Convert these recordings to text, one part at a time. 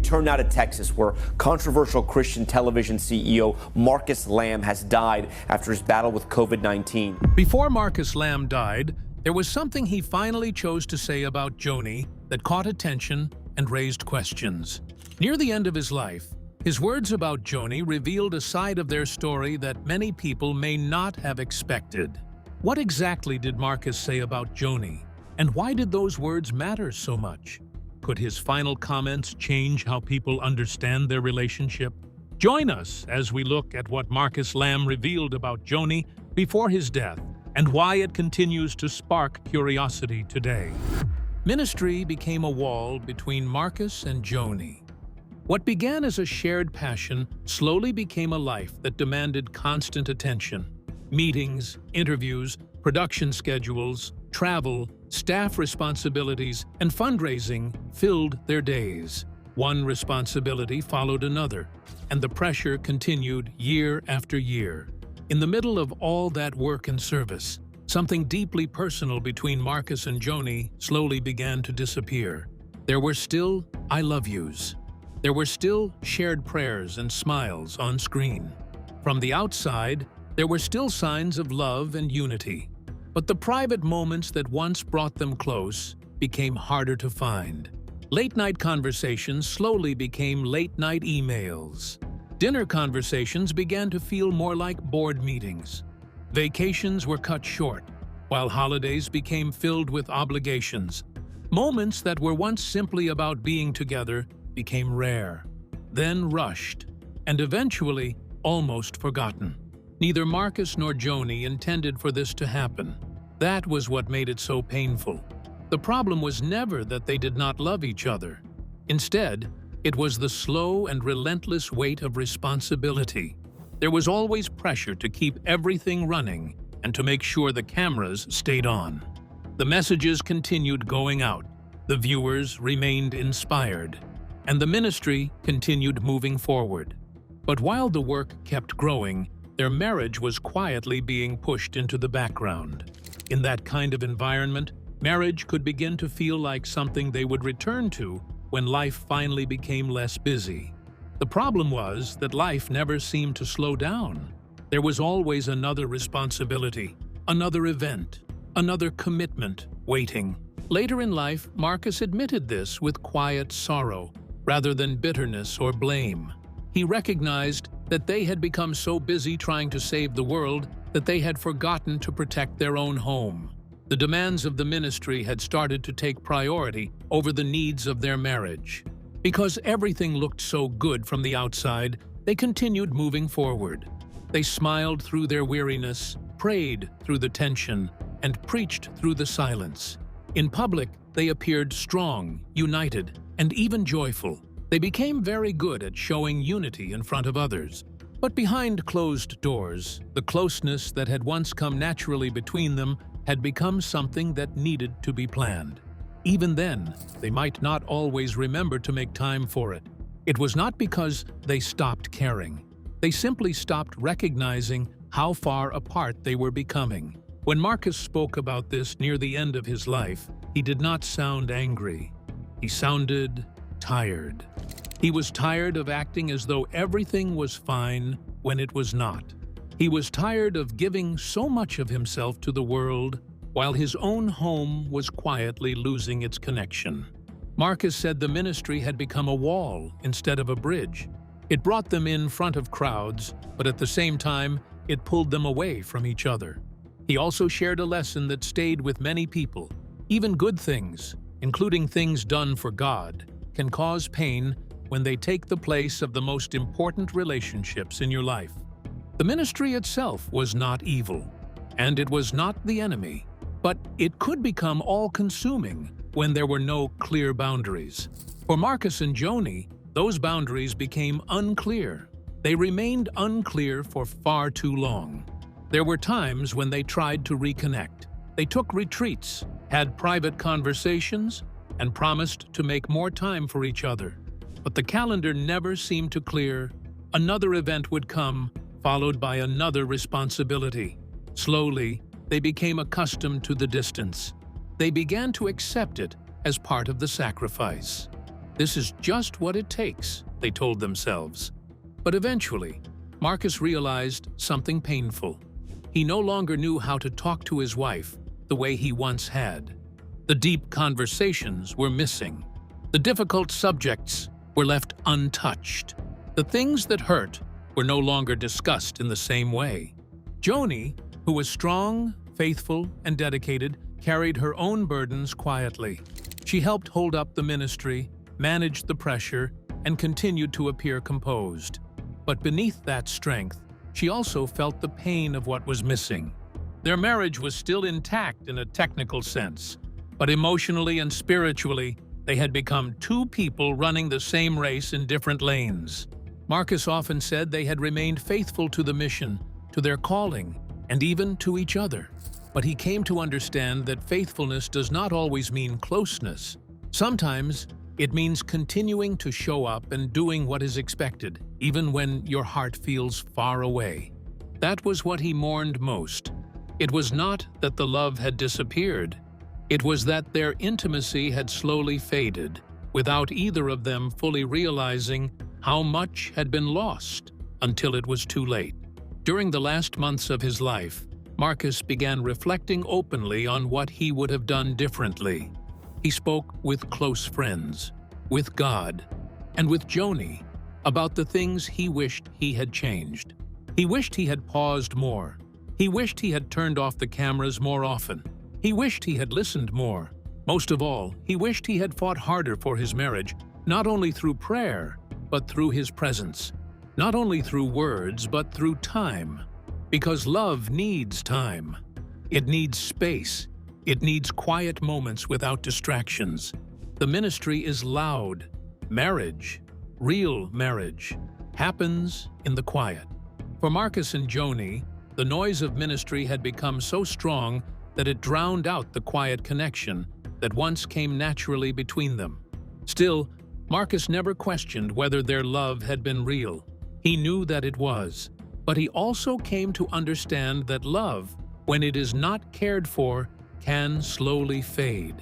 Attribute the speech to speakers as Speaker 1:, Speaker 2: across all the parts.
Speaker 1: turn now to Texas, where controversial Christian television CEO Marcus Lamb has died after his battle with COVID-19.
Speaker 2: Before Marcus Lamb died, there was something he finally chose to say about Joni that caught attention and raised questions. Near the end of his life, his words about Joni revealed a side of their story that many people may not have expected. What exactly did Marcus say about Joni, and why did those words matter so much? Could his final comments change how people understand their relationship? Join us as we look at what Marcus Lamb revealed about Joni before his death and why it continues to spark curiosity today. Ministry became a wall between Marcus and Joni. What began as a shared passion slowly became a life that demanded constant attention. Meetings, interviews, production schedules, travel, staff responsibilities, and fundraising filled their days. One responsibility followed another, and the pressure continued year after year. In the middle of all that work and service, something deeply personal between Marcus and Joni slowly began to disappear. There were still "I love yous." There were still shared prayers and smiles on screen. From the outside, there were still signs of love and unity. But the private moments that once brought them close became harder to find. Late-night conversations slowly became late-night emails. Dinner conversations began to feel more like board meetings. Vacations were cut short, while holidays became filled with obligations. Moments that were once simply about being together became rare, then rushed, and eventually almost forgotten. Neither Marcus nor Joni intended for this to happen. That was what made it so painful. The problem was never that they did not love each other. Instead, it was the slow and relentless weight of responsibility. There was always pressure to keep everything running and to make sure the cameras stayed on. The messages continued going out, the viewers remained inspired, and the ministry continued moving forward. But while the work kept growing, their marriage was quietly being pushed into the background. In that kind of environment, marriage could begin to feel like something they would return to when life finally became less busy. The problem was that life never seemed to slow down. There was always another responsibility, another event, another commitment waiting. Later in life, Marcus admitted this with quiet sorrow, rather than bitterness or blame. He recognized that they had become so busy trying to save the world that they had forgotten to protect their own home. The demands of the ministry had started to take priority over the needs of their marriage. Because everything looked so good from the outside, they continued moving forward. They smiled through their weariness, prayed through the tension, and preached through the silence. In public, they appeared strong, united, and even joyful. They became very good at showing unity in front of others. But behind closed doors, the closeness that had once come naturally between them had become something that needed to be planned. Even then, they might not always remember to make time for it. It was not because they stopped caring. They simply stopped recognizing how far apart they were becoming. When Marcus spoke about this near the end of his life, he did not sound angry. He sounded tired. He was tired of acting as though everything was fine when it was not. He was tired of giving so much of himself to the world while his own home was quietly losing its connection. Marcus said the ministry had become a wall instead of a bridge. It brought them in front of crowds, but at the same time, it pulled them away from each other. He also shared a lesson that stayed with many people. Even good things, including things done for God, can cause pain when they take the place of the most important relationships in your life. The ministry itself was not evil, and it was not the enemy, but it could become all-consuming when there were no clear boundaries. For Marcus and Joni, those boundaries became unclear. They remained unclear for far too long. There were times when they tried to reconnect. They took retreats, had private conversations, and promised to make more time for each other. But the calendar never seemed to clear. Another event would come, followed by another responsibility. Slowly, they became accustomed to the distance. They began to accept it as part of the sacrifice. This is just what it takes, they told themselves. But eventually, Marcus realized something painful. He no longer knew how to talk to his wife the way he once had. The deep conversations were missing. The difficult subjects were left untouched. The things that hurt were no longer discussed in the same way. Joni, who was strong, faithful, and dedicated, carried her own burdens quietly. She helped hold up the ministry, managed the pressure, and continued to appear composed. But beneath that strength, she also felt the pain of what was missing. Their marriage was still intact in a technical sense, but emotionally and spiritually, they had become two people running the same race in different lanes. Marcus often said they had remained faithful to the mission, to their calling, and even to each other. But he came to understand that faithfulness does not always mean closeness. Sometimes it means continuing to show up and doing what is expected, even when your heart feels far away. That was what he mourned most. It was not that the love had disappeared. It was that their intimacy had slowly faded, without either of them fully realizing how much had been lost until it was too late. During the last months of his life, Marcus began reflecting openly on what he would have done differently. He spoke with close friends, with God, and with Joni about the things he wished he had changed. He wished he had paused more. He wished he had turned off the cameras more often. He wished he had listened more. Most of all, he wished he had fought harder for his marriage, not only through prayer, but through his presence. Not only through words, but through time. Because love needs time. It needs space. It needs quiet moments without distractions. The ministry is loud. Marriage, real marriage, happens in the quiet. For Marcus and Joni, the noise of ministry had become so strong that it drowned out the quiet connection that once came naturally between them. Still, Marcus never questioned whether their love had been real. He knew that it was, but he also came to understand that love, when it is not cared for, can slowly fade.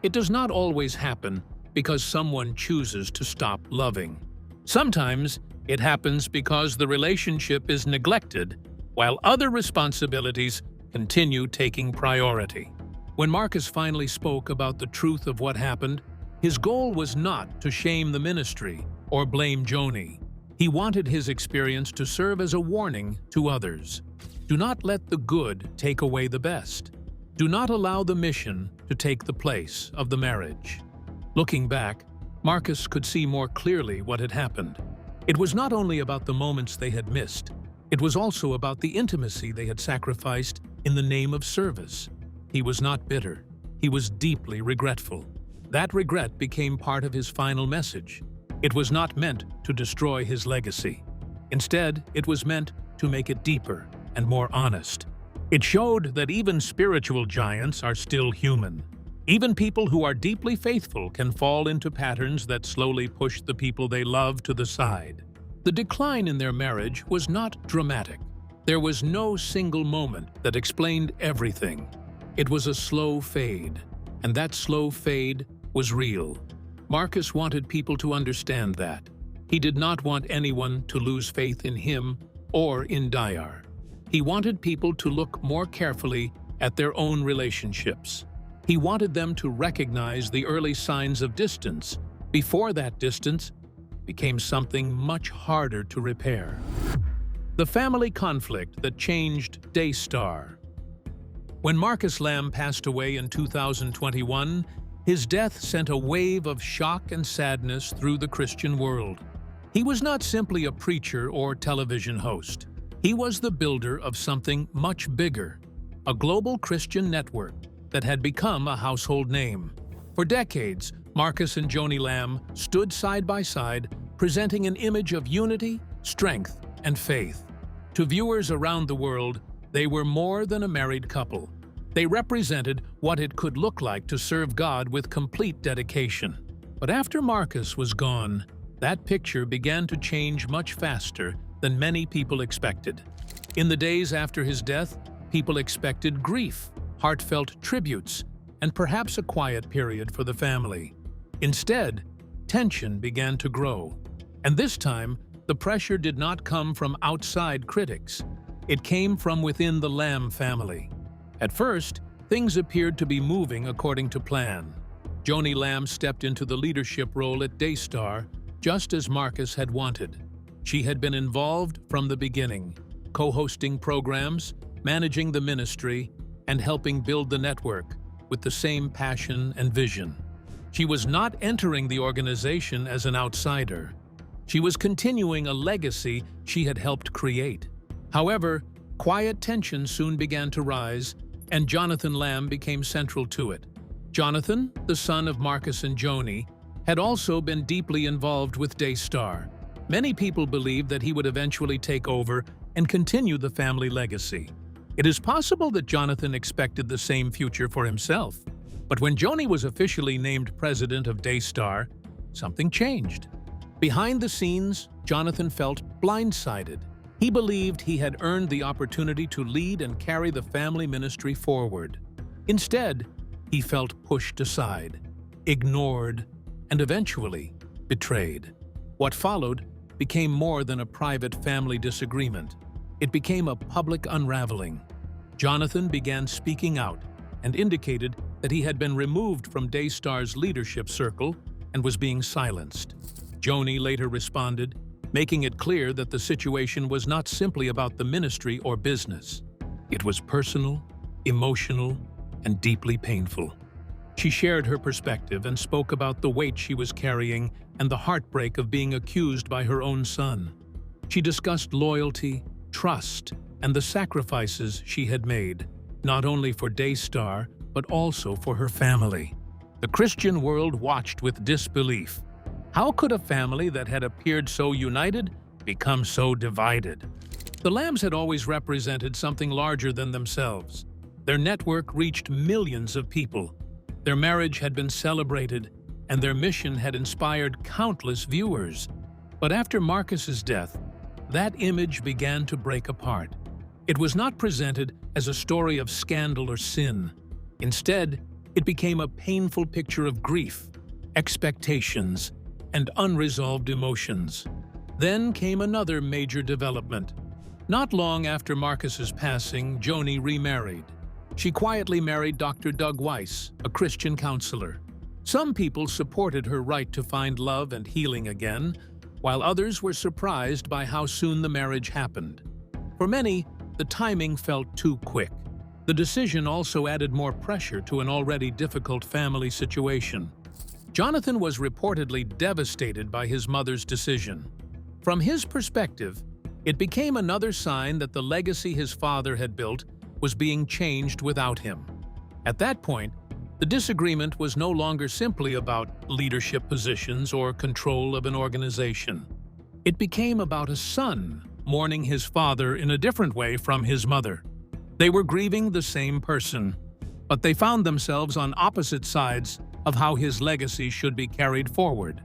Speaker 2: It does not always happen because someone chooses to stop loving. Sometimes it happens because the relationship is neglected while other responsibilities continue taking priority. When Marcus finally spoke about the truth of what happened, his goal was not to shame the ministry or blame Joni. He wanted his experience to serve as a warning to others. Do not let the good take away the best. Do not allow the mission to take the place of the marriage. Looking back, Marcus could see more clearly what had happened. It was not only about the moments they had missed, it was also about the intimacy they had sacrificed in the name of service. He was not bitter. He was deeply regretful. That regret became part of his final message. It was not meant to destroy his legacy. Instead, it was meant to make it deeper and more honest. It showed that even spiritual giants are still human. Even people who are deeply faithful can fall into patterns that slowly push the people they love to the side. The decline in their marriage was not dramatic. There was no single moment that explained everything. It was a slow fade, and that slow fade was real. Marcus wanted people to understand that. He did not want anyone to lose faith in him or in Dayar. He wanted people to look more carefully at their own relationships. He wanted them to recognize the early signs of distance before that distance became something much harder to repair. The family conflict that changed Daystar. When Marcus Lamb passed away in 2021, his death sent a wave of shock and sadness through the Christian world. He was not simply a preacher or television host. He was the builder of something much bigger, a global Christian network that had become a household name. For decades, Marcus and Joni Lamb stood side by side, presenting an image of unity, strength, and faith. To viewers around the world, they were more than a married couple. They represented what it could look like to serve God with complete dedication. But after Marcus was gone, that picture began to change much faster than many people expected. In the days after his death, people expected grief, heartfelt tributes, and perhaps a quiet period for the family. Instead, tension began to grow. And this time, the pressure did not come from outside critics. It came from within the Lamb family. At first, things appeared to be moving according to plan. Joni Lamb stepped into the leadership role at Daystar, just as Marcus had wanted. She had been involved from the beginning, co-hosting programs, managing the ministry, and helping build the network with the same passion and vision. She was not entering the organization as an outsider. She was continuing a legacy she had helped create. However, quiet tension soon began to rise, and Jonathan Lamb became central to it. Jonathan, the son of Marcus and Joni, had also been deeply involved with Daystar. Many people believed that he would eventually take over and continue the family legacy. It is possible that Jonathan expected the same future for himself. But when Joni was officially named president of Daystar, something changed. Behind the scenes, Jonathan felt blindsided. He believed he had earned the opportunity to lead and carry the family ministry forward. Instead, he felt pushed aside, ignored, and eventually betrayed. What followed became more than a private family disagreement. It became a public unraveling. Jonathan began speaking out and indicated that he had been removed from Daystar's leadership circle and was being silenced. Joni later responded, making it clear that the situation was not simply about the ministry or business. It was personal, emotional, and deeply painful. She shared her perspective and spoke about the weight she was carrying and the heartbreak of being accused by her own son. She discussed loyalty, trust, and the sacrifices she had made, not only for Daystar, but also for her family. The Christian world watched with disbelief. How could a family that had appeared so united become so divided? The Lambs had always represented something larger than themselves. Their network reached millions of people. Their marriage had been celebrated, and their mission had inspired countless viewers. But after Marcus's death, that image began to break apart. It was not presented as a story of scandal or sin. Instead, it became a painful picture of grief, expectations, and unresolved emotions. Then came another major development. Not long after Marcus's passing, Joni remarried. She quietly married Dr. Doug Weiss, a Christian counselor. Some people supported her right to find love and healing again, while others were surprised by how soon the marriage happened. For many, the timing felt too quick. The decision also added more pressure to an already difficult family situation. Jonathan was reportedly devastated by his mother's decision. From his perspective, it became another sign that the legacy his father had built was being changed without him. At that point, the disagreement was no longer simply about leadership positions or control of an organization. It became about a son mourning his father in a different way from his mother. They were grieving the same person, but they found themselves on opposite sides of how his legacy should be carried forward.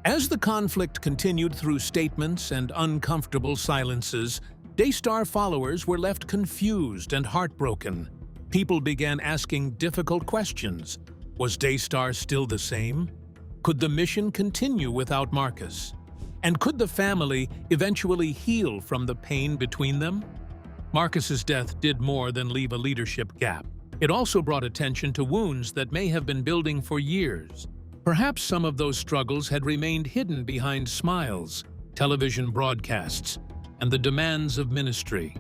Speaker 2: As the conflict continued through statements and uncomfortable silences, Daystar followers were left confused and heartbroken. People began asking difficult questions. Was Daystar still the same? Could the mission continue without Marcus? And could the family eventually heal from the pain between them? Marcus's death did more than leave a leadership gap. It also brought attention to wounds that may have been building for years. Perhaps some of those struggles had remained hidden behind smiles, television broadcasts, and the demands of ministry.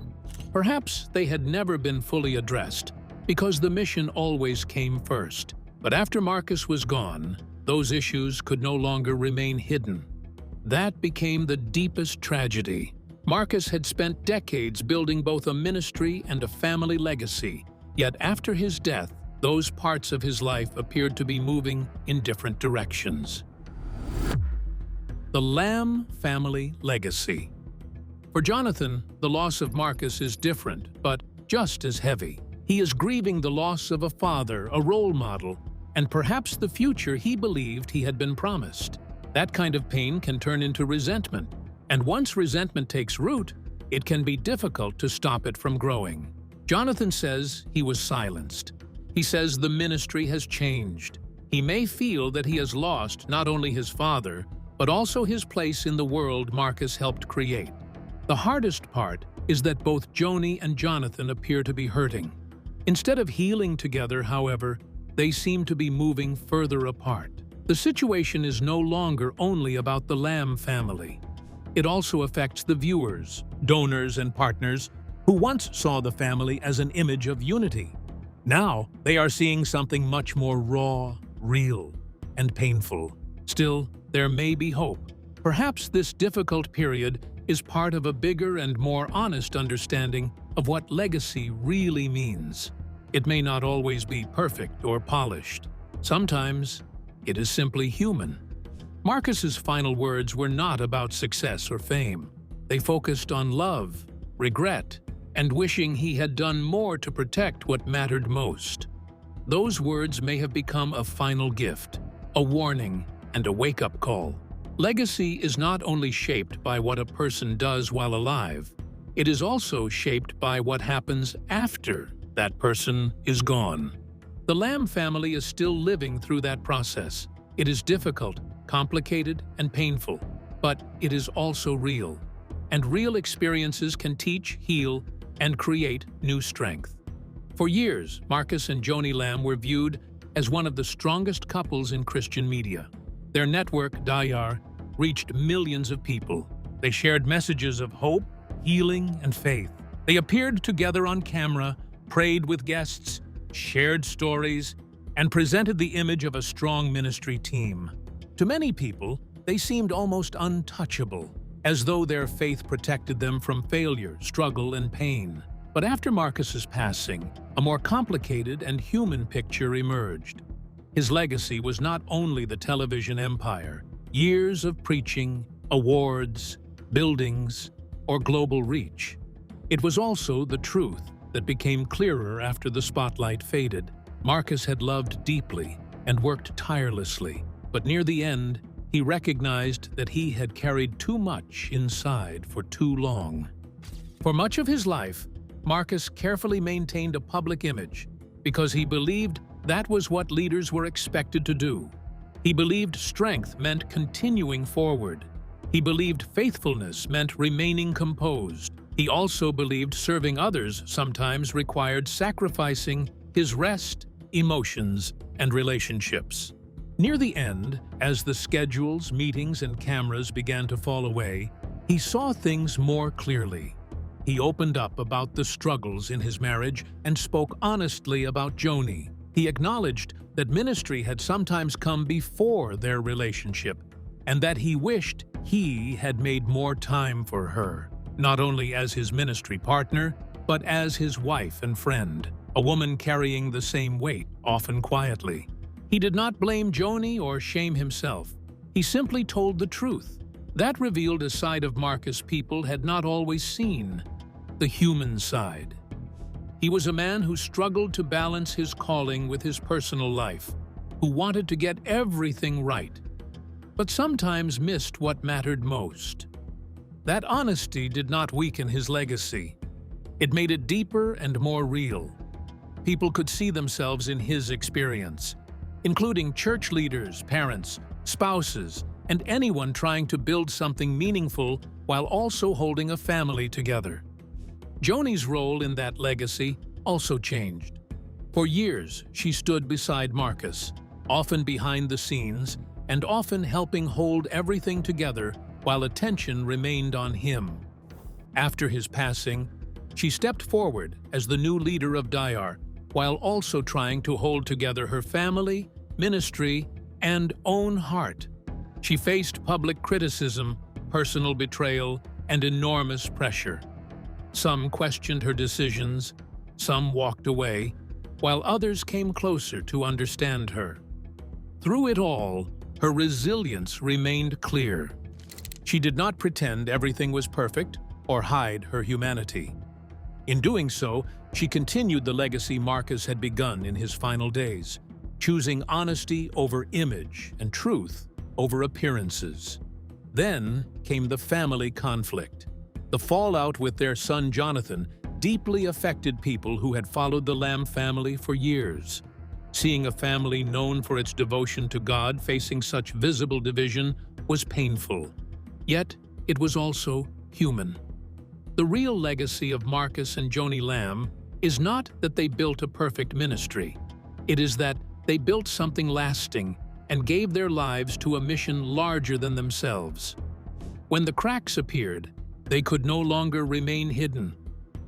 Speaker 2: Perhaps they had never been fully addressed, because the mission always came first. But after Marcus was gone, those issues could no longer remain hidden. That became the deepest tragedy. Marcus had spent decades building both a ministry and a family legacy, yet after his death, those parts of his life appeared to be moving in different directions. The Lamb family legacy. For Jonathan, the loss of Marcus is different, but just as heavy. He is grieving the loss of a father, a role model, and perhaps the future he believed he had been promised. That kind of pain can turn into resentment, and once resentment takes root, it can be difficult to stop it from growing. Jonathan says he was silenced. He says the ministry has changed. He may feel that he has lost not only his father, but also his place in the world Marcus helped create. The hardest part is that both Joni and Jonathan appear to be hurting. Instead of healing together, however, they seem to be moving further apart. The situation is no longer only about the Lamb family. It also affects the viewers, donors, and partners who once saw the family as an image of unity. Now, they are seeing something much more raw, real, and painful. Still, there may be hope. Perhaps this difficult period is part of a bigger and more honest understanding of what legacy really means. It may not always be perfect or polished. Sometimes, it is simply human. Marcus's final words were not about success or fame. They focused on love, regret, and wishing he had done more to protect what mattered most. Those words may have become a final gift, a warning, and a wake-up call. Legacy is not only shaped by what a person does while alive, it is also shaped by what happens after that person is gone. The Lamb family is still living through that process. It is difficult, complicated, and painful, but it is also real. And real experiences can teach, heal, and create new strength. For years, Marcus and Joni Lamb were viewed as one of the strongest couples in Christian media. Their network, Dayar, reached millions of people. They shared messages of hope, healing, and faith. They appeared together on camera, prayed with guests, shared stories, and presented the image of a strong ministry team. To many people, they seemed almost untouchable, as though their faith protected them from failure, struggle, and pain. But after Marcus's passing, a more complicated and human picture emerged. His legacy was not only the television empire, years of preaching, awards, buildings, or global reach. It was also the truth that became clearer after the spotlight faded. Marcus had loved deeply and worked tirelessly, but near the end, he recognized that he had carried too much inside for too long. For much of his life, Marcus carefully maintained a public image because he believed that was what leaders were expected to do. He believed strength meant continuing forward. He believed faithfulness meant remaining composed. He also believed serving others sometimes required sacrificing his rest, emotions, and relationships. Near the end, as the schedules, meetings, and cameras began to fall away, he saw things more clearly. He opened up about the struggles in his marriage and spoke honestly about Joni. He acknowledged that ministry had sometimes come before their relationship, and that he wished he had made more time for her, not only as his ministry partner, but as his wife and friend, a woman carrying the same weight, often quietly. He did not blame Joni or shame himself. He simply told the truth. That revealed a side of Marcus people had not always seen, the human side. He was a man who struggled to balance his calling with his personal life, who wanted to get everything right, but sometimes missed what mattered most. That honesty did not weaken his legacy. It made it deeper and more real. People could see themselves in his experience, including church leaders, parents, spouses, and anyone trying to build something meaningful while also holding a family together. Joni's role in that legacy also changed. For years, she stood beside Marcus, often behind the scenes, and often helping hold everything together while attention remained on him. After his passing, she stepped forward as the new leader of Dayar, while also trying to hold together her family, ministry, and own heart. She faced public criticism, personal betrayal, and enormous pressure. Some questioned her decisions, some walked away, while others came closer to understand her. Through it all, her resilience remained clear. She did not pretend everything was perfect or hide her humanity. In doing so, she continued the legacy Marcus had begun in his final days, choosing honesty over image and truth over appearances. Then came the family conflict. The fallout with their son Jonathan deeply affected people who had followed the Lamb family for years. Seeing a family known for its devotion to God facing such visible division was painful. Yet, it was also human. The real legacy of Marcus and Joni Lamb is not that they built a perfect ministry. It is that they built something lasting and gave their lives to a mission larger than themselves. When the cracks appeared, they could no longer remain hidden.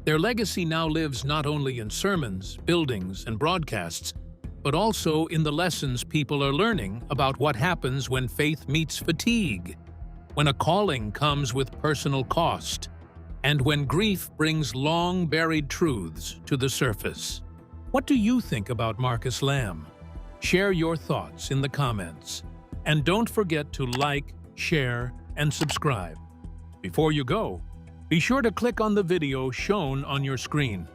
Speaker 2: Their legacy now lives not only in sermons, buildings, and broadcasts, but also in the lessons people are learning about what happens when faith meets fatigue, when a calling comes with personal cost, and when grief brings long-buried truths to the surface. What do you think about Marcus Lamb? Share your thoughts in the comments. And don't forget to like, share, and subscribe. Before you go, be sure to click on the video shown on your screen.